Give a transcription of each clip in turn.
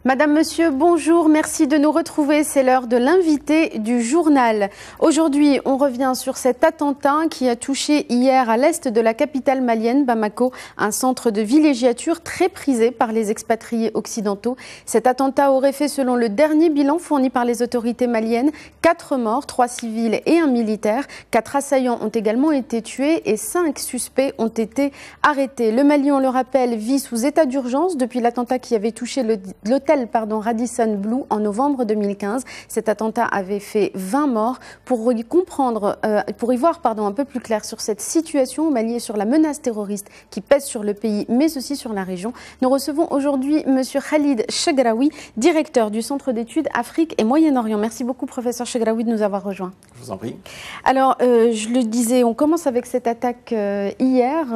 Madame, Monsieur, bonjour, merci de nous retrouver. C'est l'heure de l'invité du journal. Aujourd'hui, on revient sur cet attentat qui a touché hier à l'est de la capitale malienne, Bamako, un centre de villégiature très prisé par les expatriés occidentaux. Cet attentat aurait fait, selon le dernier bilan fourni par les autorités maliennes, 4 morts, 3 civils et 1 militaire. 4 assaillants ont également été tués et 5 suspects ont été arrêtés. Le Mali, on le rappelle, vit sous état d'urgence depuis l'attentat qui avait touché l'hôtel Radisson Blu en novembre 2015. Cet attentat avait fait 20 morts. Pour y voir un peu plus clair sur cette situation au Mali et sur la menace terroriste qui pèse sur le pays, mais aussi sur la région, nous recevons aujourd'hui M. Khalid Chegraoui, directeur du Centre d'études Afrique et Moyen-Orient. Merci beaucoup, professeur Chegraoui, de nous avoir rejoints. Je vous en prie. Alors, je le disais, on commence avec cette attaque hier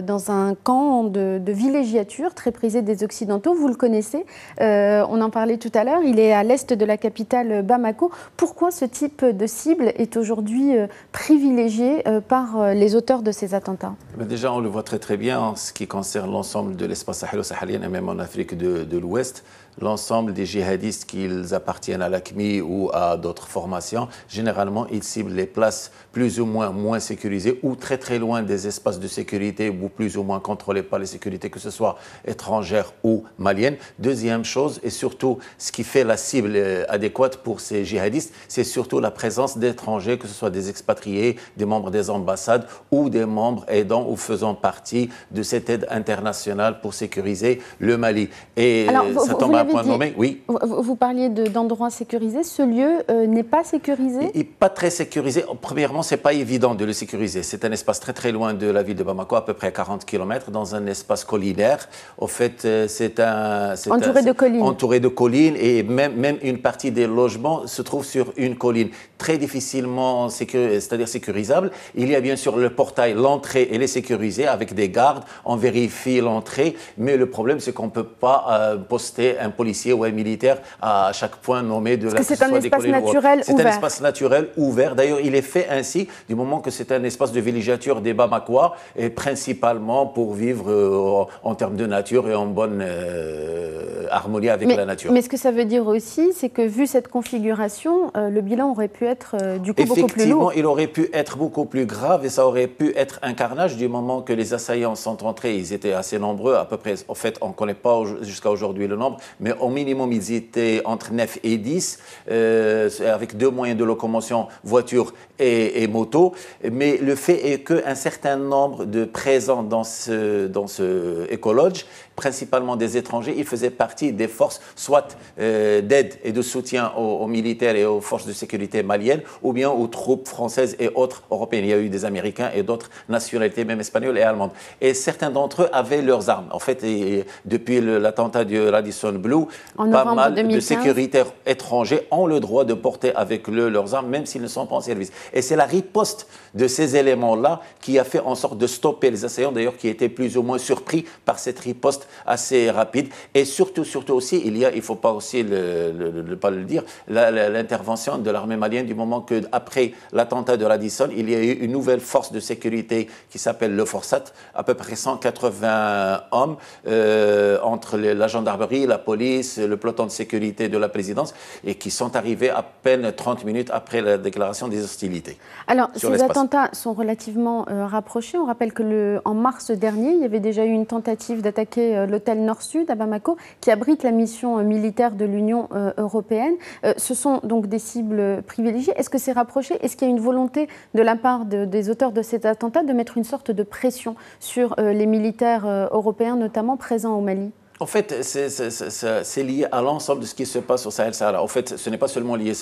dans un camp de villégiature très prisé des Occidentaux. Vous le connaissez. On en parlait tout à l'heure, il est à l'est de la capitale Bamako. Pourquoi ce type de cible est aujourd'hui privilégié par les auteurs de ces attentats? Déjà, on le voit très bien en ce qui concerne l'ensemble de l'espace sahélo-saharien et même en Afrique de l'Ouest. L'ensemble des djihadistes, qu'ils appartiennent à l'AQMI ou à d'autres formations, généralement, ils ciblent les places plus ou moins sécurisées ou très loin des espaces de sécurité ou plus ou moins contrôlés par les sécurités, que ce soit étrangères ou maliennes. Deuxième chose, et surtout ce qui fait la cible adéquate pour ces djihadistes, c'est surtout la présence d'étrangers, que ce soit des expatriés, des membres des ambassades ou des membres aidant ou faisant partie de cette aide internationale pour sécuriser le Mali. Et alors, ça tombe à un point nommé, oui. Vous parliez d'endroits sécurisés. Ce lieu n'est pas sécurisé? Il n'est pas très sécurisé. Premièrement, ce n'est pas évident de le sécuriser. C'est un espace très loin de la ville de Bamako, à peu près 40 km, dans un espace collinaire. Au fait, entouré de collines. Entouré de collines, et même une partie des logements se trouve sur une colline. Très difficilement c'est-à-dire sécurisable. Il y a bien sûr le portail, l'entrée, elle est sécurisée avec des gardes. On vérifie l'entrée, mais le problème, c'est qu'on ne peut pas poster un policier ou un militaire à chaque point nommé de la Parce que c'est un espace naturel ouvert. C'est un espace naturel ouvert. D'ailleurs, il est fait ainsi du moment que c'est un espace de villégiature des Bamakois, et principalement pour vivre en termes de nature et en bonne harmonie avec la nature. Mais ce que ça veut dire aussi, c'est que vu cette configuration, le bilan aurait pu être du coup beaucoup plus lourd. Effectivement, il aurait pu être beaucoup plus grave et ça aurait pu être un carnage du moment que les assaillants sont entrés. Ils étaient assez nombreux, à peu près. En fait, on ne connaît pas jusqu'à aujourd'hui le nombre, mais au minimum, ils étaient entre 9 et 10, avec 2 moyens de locomotion, voiture et moto. Mais le fait est qu'un certain nombre de présents dans ce écologe, principalement des étrangers, ils faisaient partie des forces soit d'aide et de soutien aux militaires et aux forces de sécurité maliennes, ou bien aux troupes françaises et autres européennes. Il y a eu des Américains et d'autres nationalités, même espagnoles et allemandes. Et certains d'entre eux avaient leurs armes. En fait, depuis l'attentat du Radisson Blu, pas mal 2015. de sécuritaires étrangers ont le droit de porter avec eux leurs armes, même s'ils ne sont pas en service. Et c'est la riposte de ces éléments-là qui a fait en sorte de stopper les assaillants, d'ailleurs, qui étaient plus ou moins surpris par cette riposte assez rapide. Et surtout aussi, il ne faut pas aussi pas le dire, l'intervention de l'armée malienne du moment qu'après l'attentat de Radisson, il y a eu une nouvelle force de sécurité qui s'appelle le Forsat, à peu près 180 hommes entre la gendarmerie, la police, le peloton de sécurité de la présidence, et qui sont arrivés à peine 30 minutes après la déclaration des hostilités. Alors, ces attentats sont relativement rapprochés. On rappelle qu'en mars dernier, il y avait déjà eu une tentative d'attaquer l'hôtel Nord-Sud à Bamako, qui abrite la mission militaire de l'Union européenne. Ce sont donc des cibles privilégiées. Est-ce que c'est rapproché? Est-ce qu'il y a une volonté de la part des auteurs de cet attentat de mettre une sorte de pression sur les militaires européens, notamment présents au Mali? En fait, c'est lié à l'ensemble de ce qui se passe au Sahel-Sahara. En fait, ce n'est pas seulement lié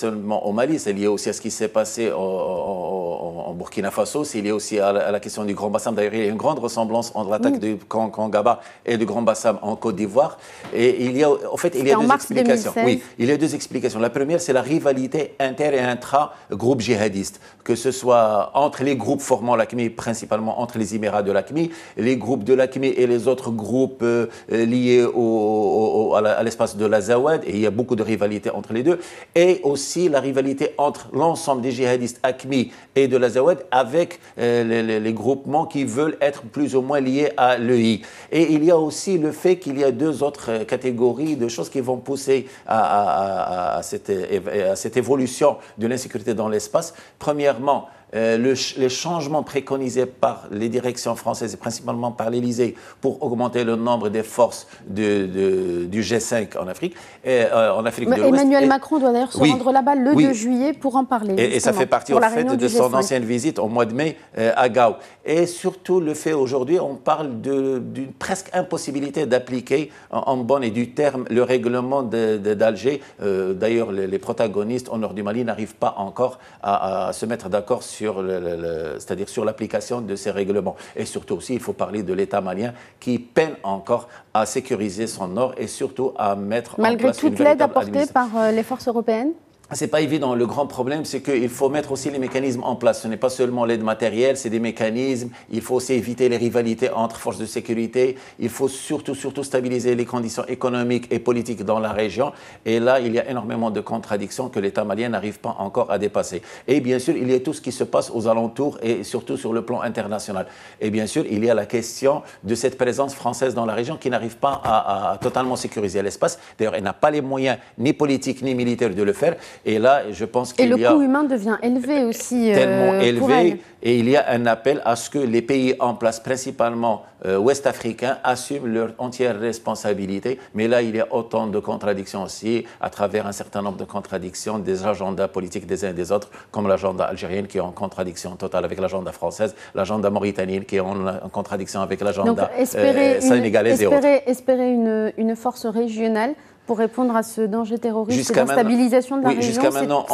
au Mali, c'est lié aussi à ce qui s'est passé en Burkina Faso, c'est lié aussi à la question du Grand Bassam. D'ailleurs, il y a une grande ressemblance entre l'attaque de Kangaba et du Grand Bassam en Côte d'Ivoire. Et il y a deux explications. 2016. Oui, il y a 2 explications. La première, c'est la rivalité inter- et intra-groupes djihadistes, que ce soit entre les groupes formant l'AQMI, principalement entre les Émirats de l'AQMI, les groupes de l'AQMI et les autres groupes liés à l'espace de l'Azawad, et il y a beaucoup de rivalité entre les deux, et aussi la rivalité entre l'ensemble des djihadistes AQMI et de l'Azawad avec les groupements qui veulent être plus ou moins liés à l'EI. Et il y a aussi le fait qu'il y a deux autres catégories de choses qui vont pousser à cette évolution de l'insécurité dans l'espace. Premièrement, les changements préconisés par les directions françaises et principalement par l'Élysée pour augmenter le nombre des forces du G5 en Afrique, de l'Ouest. Emmanuel Macron doit d'ailleurs se rendre là-bas le 2 juillet pour en parler. Et ça fait partie en fait de son ancienne visite au mois de mai à Gao. Et surtout le fait aujourd'hui, on parle d'une presque impossibilité d'appliquer en bonne et due terme le règlement d'Alger. D'ailleurs, les protagonistes au nord du Mali n'arrivent pas encore à se mettre d'accord c'est-à-dire sur l'application de ces règlements. Et surtout aussi, il faut parler de l'État malien qui peine encore à sécuriser son nord et surtout à mettre en place une véritable malgré toute l'aide apportée par les forces européennes? C'est pas évident. Le grand problème, c'est qu'il faut mettre aussi les mécanismes en place. Ce n'est pas seulement l'aide matérielle, c'est des mécanismes. Il faut aussi éviter les rivalités entre forces de sécurité. Il faut surtout stabiliser les conditions économiques et politiques dans la région. Et là, il y a énormément de contradictions que l'État malien n'arrive pas encore à dépasser. Et bien sûr, il y a tout ce qui se passe aux alentours et surtout sur le plan international. Et bien sûr, il y a la question de cette présence française dans la région qui n'arrive pas à totalement sécuriser l'espace. D'ailleurs, elle n'a pas les moyens ni politiques ni militaires de le faire. Et là, je pense qu'il y a... Et le coût humain devient élevé aussi. Tellement élevé. Et il y a un appel à ce que les pays en place, principalement ouest-africains, assument leur entière responsabilité. Mais là, il y a autant de contradictions aussi, à travers un certain nombre de contradictions des agendas politiques des uns et des autres, comme l'agenda algérienne qui est en contradiction totale avec l'agenda française, l'agenda mauritanienne qui est en contradiction avec l'agenda sénégalaise et autres. Espérer une force régionale pour répondre à ce danger terroriste et d'instabilisation de la région, jusqu'à maintenant,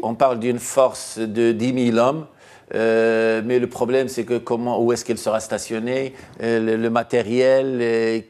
on parle d'une force de 10 000 hommes, mais le problème, c'est que où est-ce qu'elle sera stationnée, le matériel,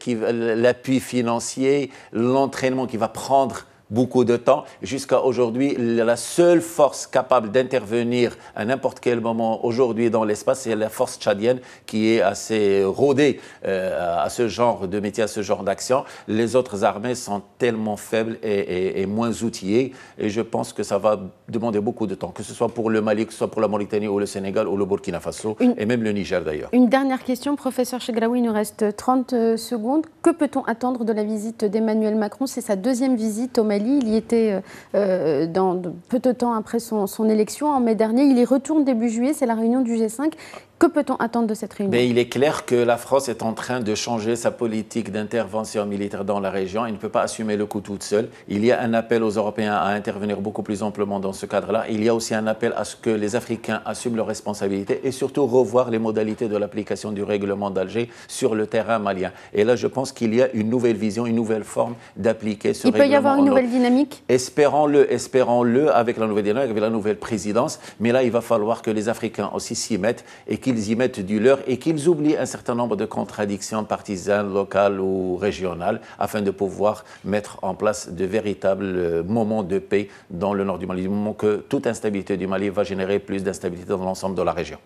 l'appui financier, l'entraînement qui va prendre beaucoup de temps. Jusqu'à aujourd'hui, la seule force capable d'intervenir à n'importe quel moment aujourd'hui dans l'espace, c'est la force tchadienne qui est assez rodée à ce genre de métier, à ce genre d'action. Les autres armées sont tellement faibles et moins outillées et je pense que ça va demander beaucoup de temps, que ce soit pour le Mali, que ce soit pour la Mauritanie ou le Sénégal ou le Burkina Faso et même le Niger d'ailleurs. Une dernière question, professeur Chegraoui, il nous reste 30 secondes. Que peut-on attendre de la visite d'Emmanuel Macron? C'est sa deuxième visite au Mali. Il y était peu de temps après son élection, en mai dernier. Il y retourne début juillet, c'est la réunion du G5. Que peut-on attendre de cette réunion? Mais il est clair que la France est en train de changer sa politique d'intervention militaire dans la région. Elle ne peut pas assumer le coup toute seule. Il y a un appel aux Européens à intervenir beaucoup plus amplement dans ce cadre-là. Il y a aussi un appel à ce que les Africains assument leurs responsabilités et surtout revoir les modalités de l'application du règlement d'Alger sur le terrain malien. Et là, je pense qu'il y a une nouvelle vision, une nouvelle forme d'appliquer ce règlement. Il peut y avoir une nouvelle dynamique? Espérons-le avec la nouvelle dynamique, avec la nouvelle présidence. Mais là, il va falloir que les Africains aussi s'y mettent et qu'ils y mettent du leur et qu'ils oublient un certain nombre de contradictions partisanes, locales ou régionales afin de pouvoir mettre en place de véritables moments de paix dans le nord du Mali, du moment que toute instabilité du Mali va générer plus d'instabilité dans l'ensemble de la région.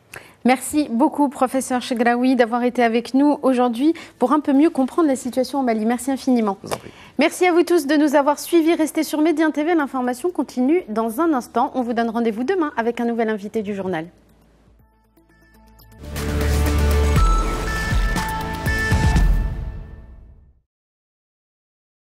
Merci beaucoup, professeur Chegraoui, d'avoir été avec nous aujourd'hui pour un peu mieux comprendre la situation au Mali. Merci infiniment. Je vous en prie. Merci à vous tous de nous avoir suivis. Restez sur Médien TV, l'information continue dans un instant. On vous donne rendez-vous demain avec un nouvel invité du journal.